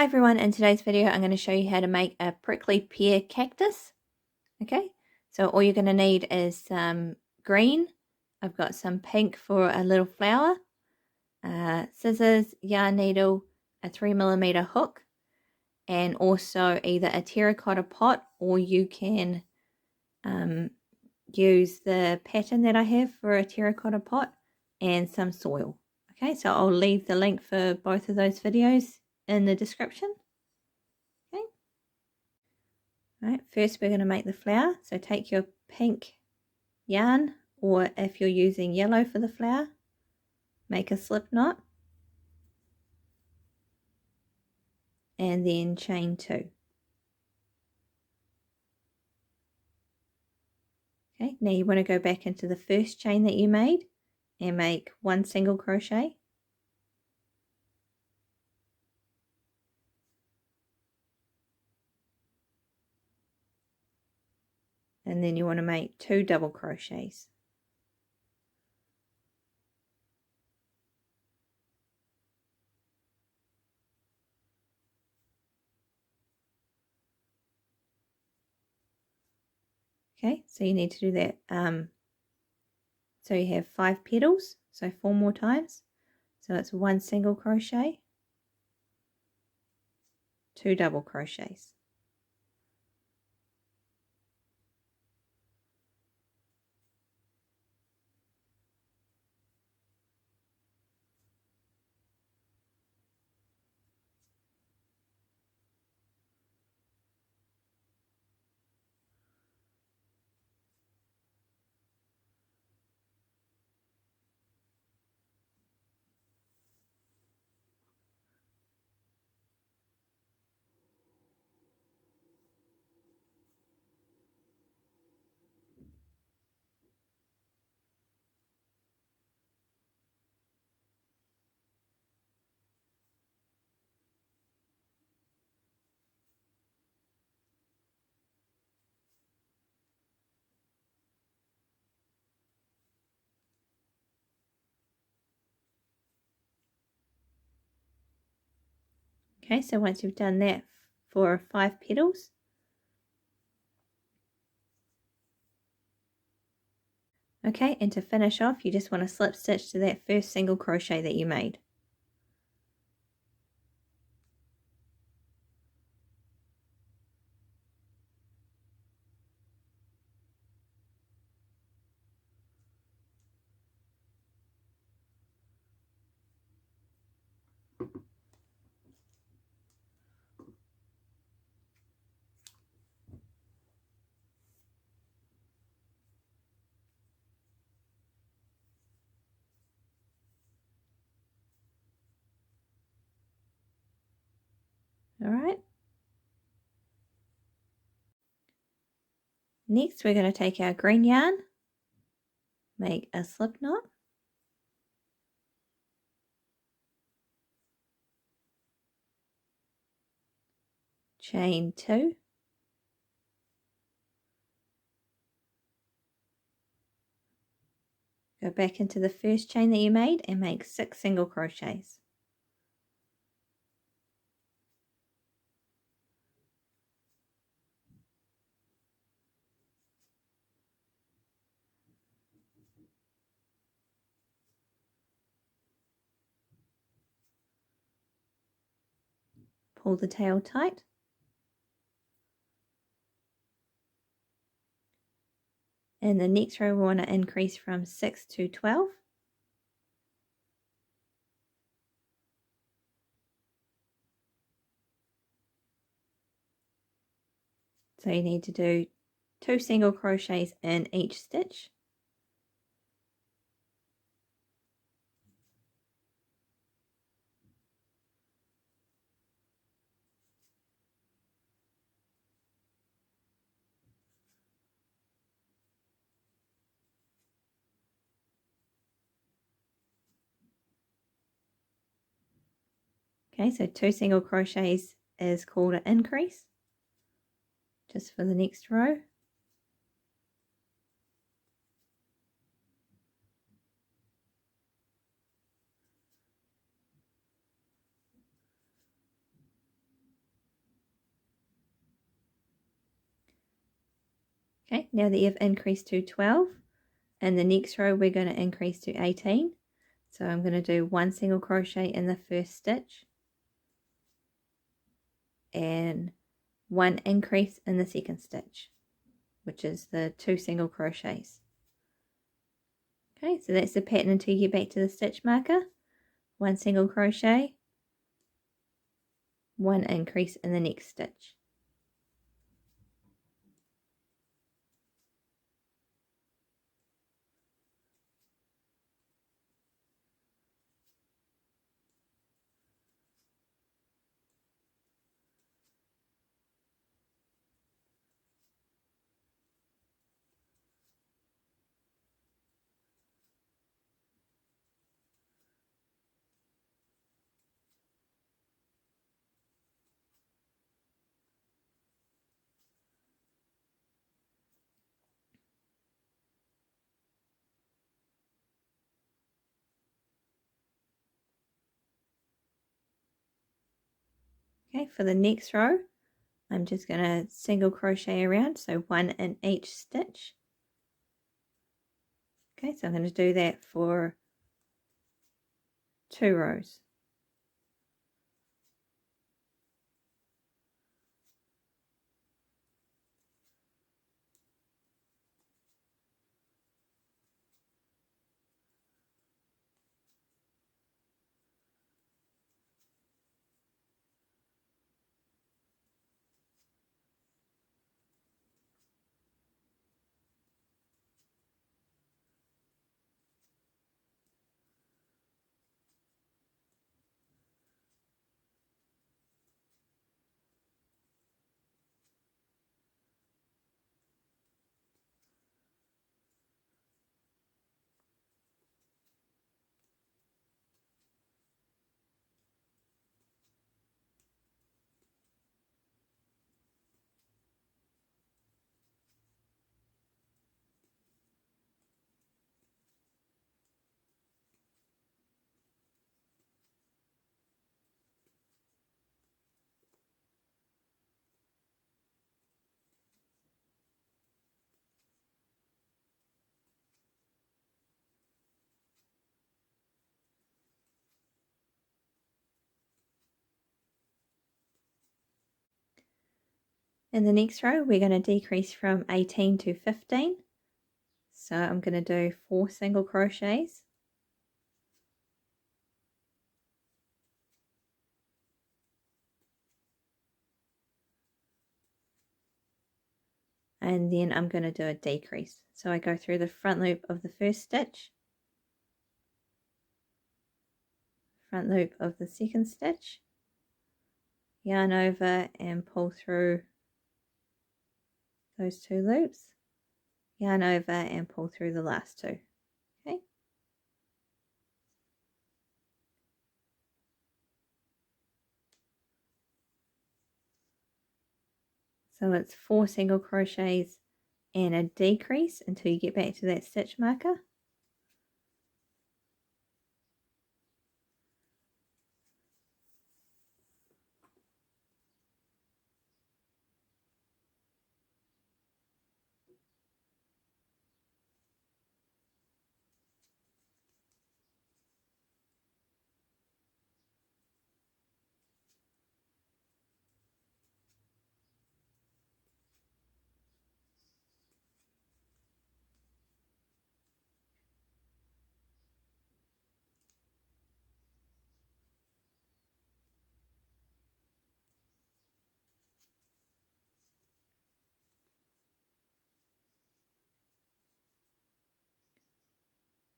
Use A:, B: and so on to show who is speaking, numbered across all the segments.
A: Hi everyone, in today's video I'm going to show you how to make a prickly pear cactus. Okay, so all you're going to need is some green. I've got some pink for a little flower, scissors, yarn needle, a 3mm hook, and also either a terracotta pot or you can use the pattern that I have for a terracotta pot and some soil. Okay, so I'll leave the link for both of those videos in the description. Okay. Right, first we're going to make the flower. So take your pink yarn, or if you're using yellow for the flower, make a slip knot and then chain 2. Okay, now you want to go back into the first chain that you made and make 1 single crochet. And then you want to make 2 double crochets. Okay, so you need to do that. So you have 5 petals, so 4 more times. So it's 1 single crochet, 2 double crochets. Okay, so once you've done that for 5 petals, okay, and to finish off, you just want to slip stitch to that first single crochet that you made. All right. Next, we're going to take our green yarn, make a slip knot, chain 2, go back into the first chain that you made and make 6 single crochets. Pull the tail tight. In the next row, we want to increase from 6 to 12. So you need to do 2 single crochets in each stitch. Okay, so 2 single crochets is called an increase, just for the next row. Okay, now that you've increased to 12, in the next row we're going to increase to 18. So I'm going to do 1 single crochet in the first stitch and 1 increase in the second stitch, which is the 2 single crochets. Okay, so that's the pattern until you get back to the stitch marker. 1 single crochet, 1 increase in the next stitch. Okay, for the next row, I'm just going to single crochet around, so 1 in each stitch. Okay, so I'm going to do that for 2 rows. In the next row, we're going to decrease from 18 to 15. So I'm going to do 4 single crochets. And then I'm going to do a decrease. So I go through the front loop of the first stitch, front loop of the second stitch, yarn over and pull through those 2 loops, yarn over and pull through the last 2. Okay. So it's 4 single crochets and a decrease until you get back to that stitch marker.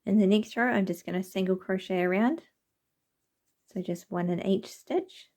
A: In the next row, I'm just going to single crochet around. So just 1 in each stitch.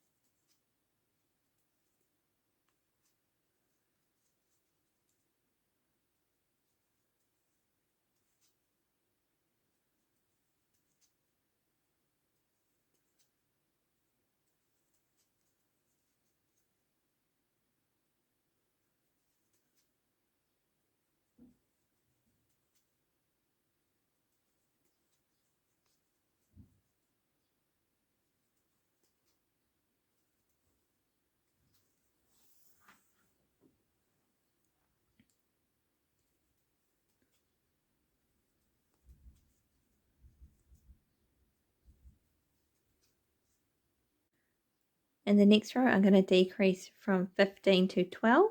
A: In the next row I'm going to decrease from 15 to 12.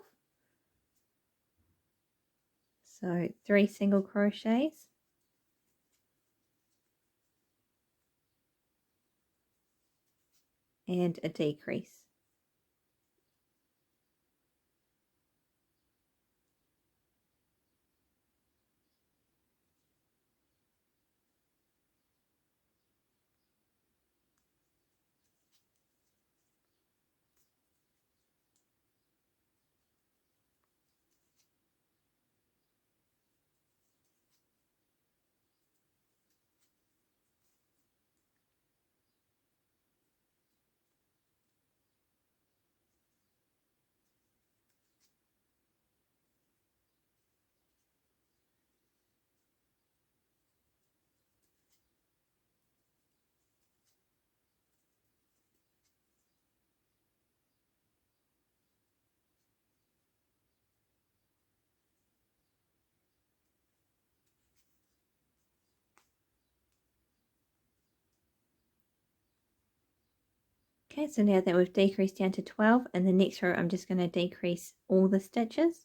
A: So 3 single crochets and a decrease. Okay, so now that we've decreased down to 12, in the next row I'm just going to decrease all the stitches.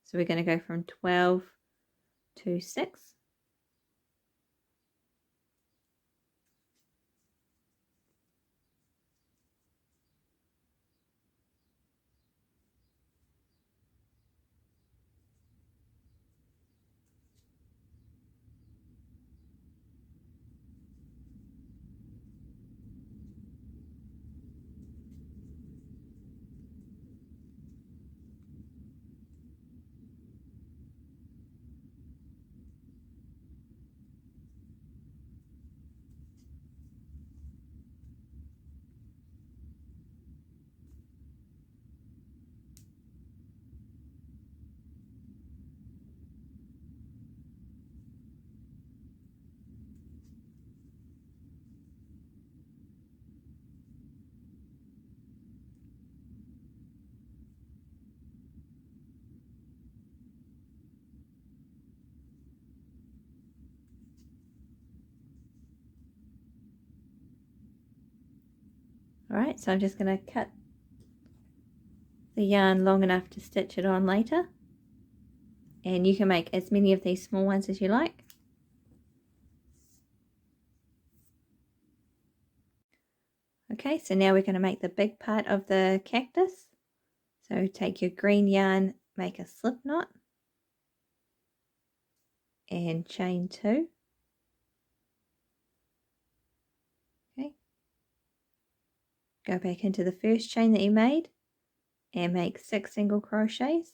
A: So we're going to go from 12 to 6. Alright, so I'm just going to cut the yarn long enough to stitch it on later. And you can make as many of these small ones as you like. Okay, so now we're going to make the big part of the cactus. So take your green yarn, make a slip knot, and chain 2. Okay. Go back into the first chain that you made and make 6 single crochets.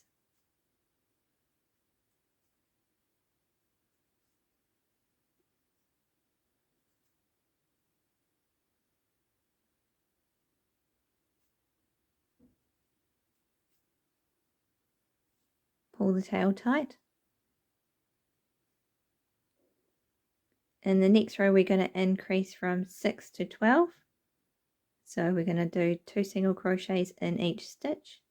A: Pull the tail tight. In the next row we're going to increase from 6 to 12. So we're going to do 2 single crochets in each stitch.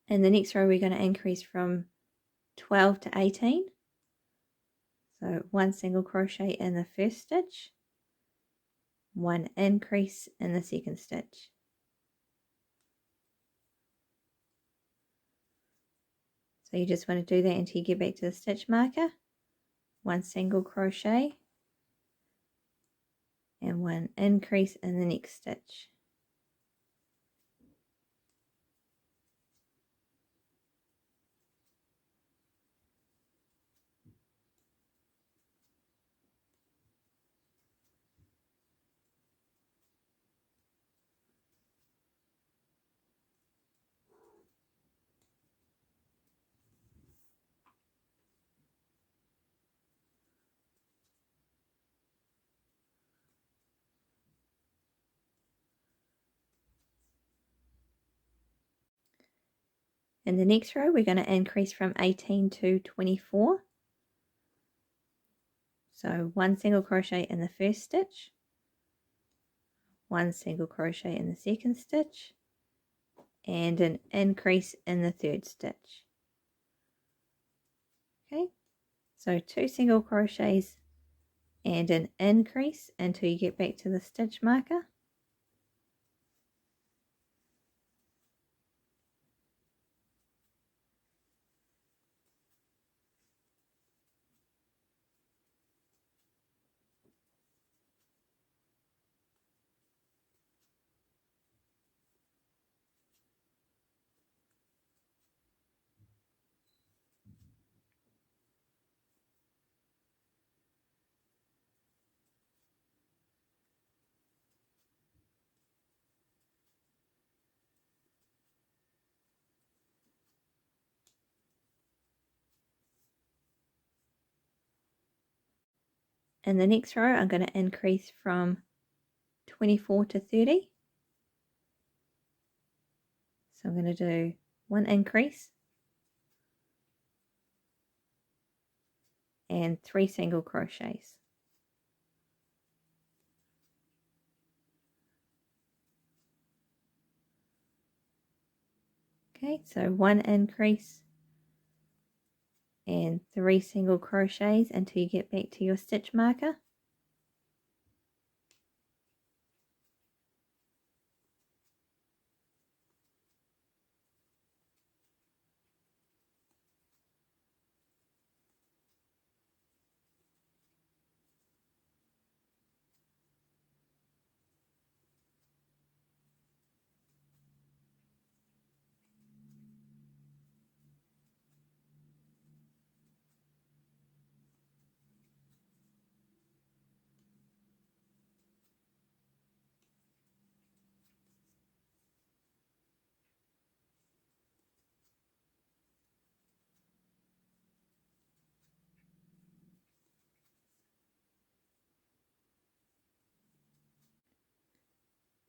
A: In the next row we're going to increase from 12 to 18. So 1 single crochet in the first stitch, 1 increase in the second stitch. So you just want to do that until you get back to the stitch marker. 1 single crochet and 1 increase in the next stitch. In the next row, we're going to increase from 18 to 24. So 1 single crochet in the first stitch, 1 single crochet in the second stitch, and an increase in the third stitch. Okay, so 2 single crochets and an increase until you get back to the stitch marker. In the next row, I'm going to increase from 24 to 30. So I'm going to do 1 increase and 3 single crochets. Okay, so 1 increase and 3 single crochets until you get back to your stitch marker.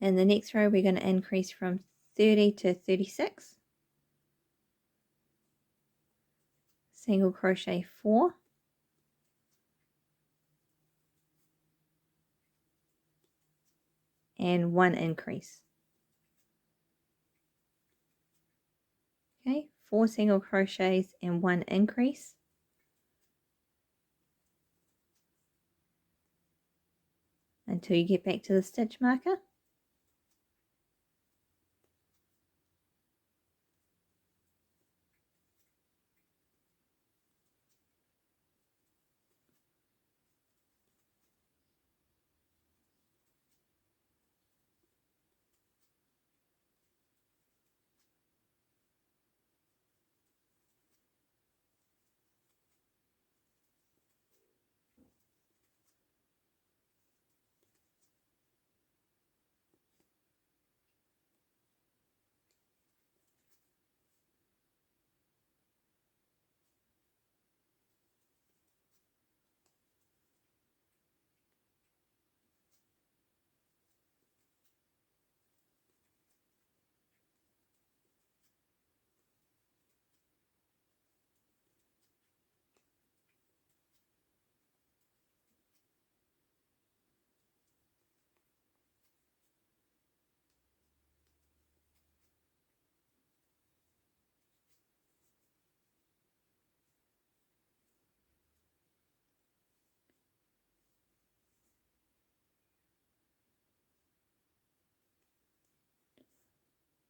A: In the next row, we're going to increase from 30 to 36. Single crochet 4. And 1 increase. Okay, 4 single crochets and 1 increase. Until you get back to the stitch marker.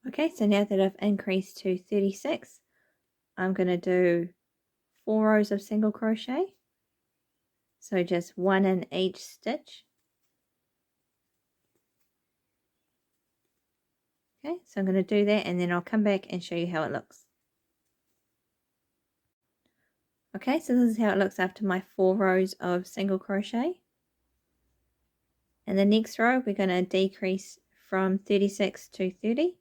A: Okay, so now that I've increased to 36, I'm going to do 4 rows of single crochet. So just 1 in each stitch. Okay, so I'm going to do that and then I'll come back and show you how it looks. Okay, so this is how it looks after my 4 rows of single crochet. In the next row, we're going to decrease from 36 to 30.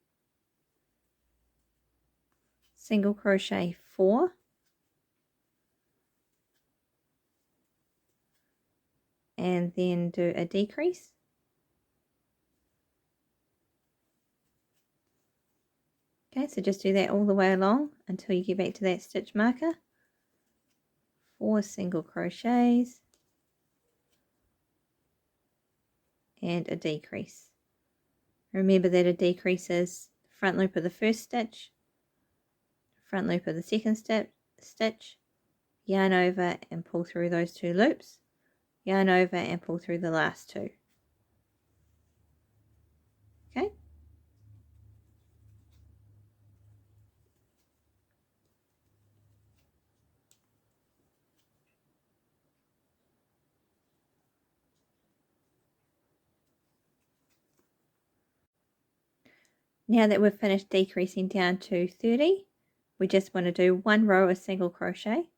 A: Single crochet 4. And then do a decrease. Okay, so just do that all the way along until you get back to that stitch marker. 4 single crochets and a decrease. Remember that a decrease is front loop of the first stitch, front loop of the second stitch, yarn over and pull through those 2 loops, yarn over and pull through the last 2. Okay. Now that we've finished decreasing down to 30, we just want to do 1 row of single crochet.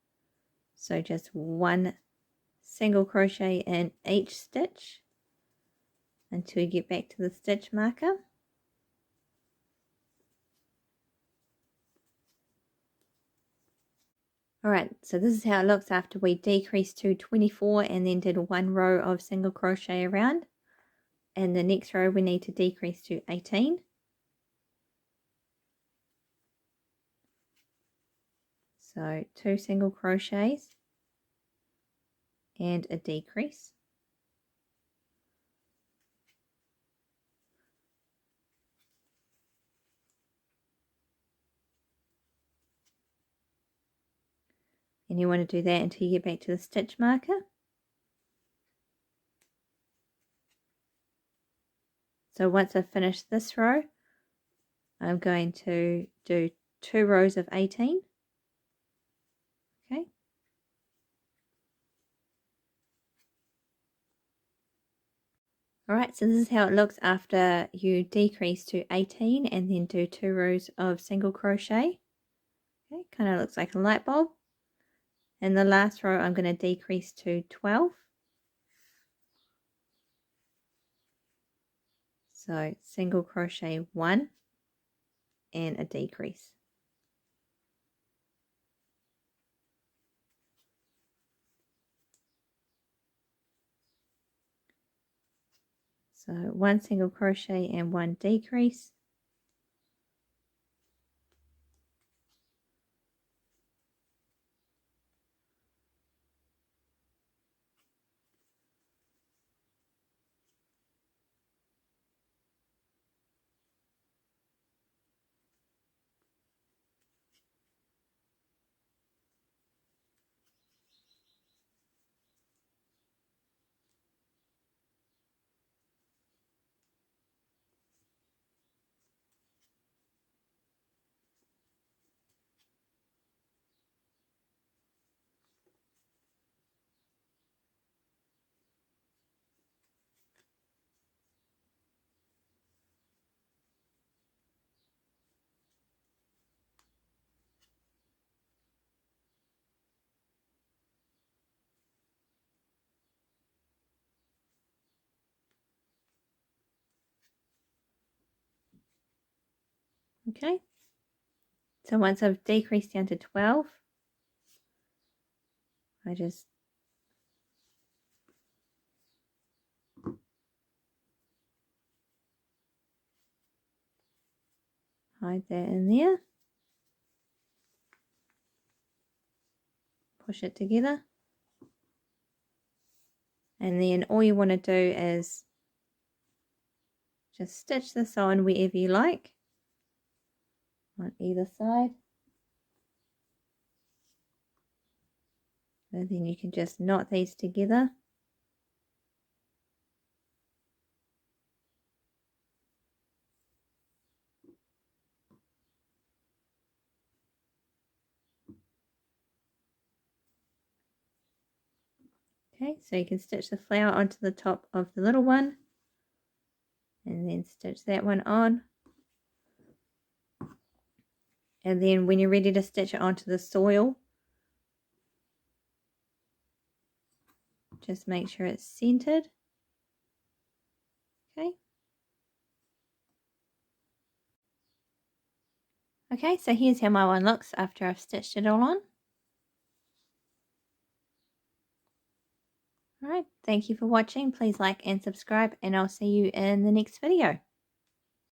A: So just 1 single crochet in each stitch until you get back to the stitch marker. Alright, so this is how it looks after we decreased to 24 and then did 1 row of single crochet around. And the next row we need to decrease to 18. So 2 single crochets and a decrease. And you want to do that until you get back to the stitch marker. So once I've finished this row, I'm going to do 2 rows of 18. Okay. Alright, so this is how it looks after you decrease to 18 and then do 2 rows of single crochet. Okay, kind of looks like a light bulb. And the last row I'm going to decrease to 12. So single crochet 1 and a decrease. So 1 single crochet and 1 decrease. Okay, so once I've decreased down to 12, I just hide that in there, push it together, and then all you want to do is just stitch this on wherever you like, on either side. And then you can just knot these together. Okay, so you can stitch the flower onto the top of the little one and then stitch that one on. And then when you're ready to stitch it onto the soil, just make sure it's centered. Okay. Okay, so here's how my one looks after I've stitched it all on. Alright, thank you for watching. Please like and subscribe, and I'll see you in the next video.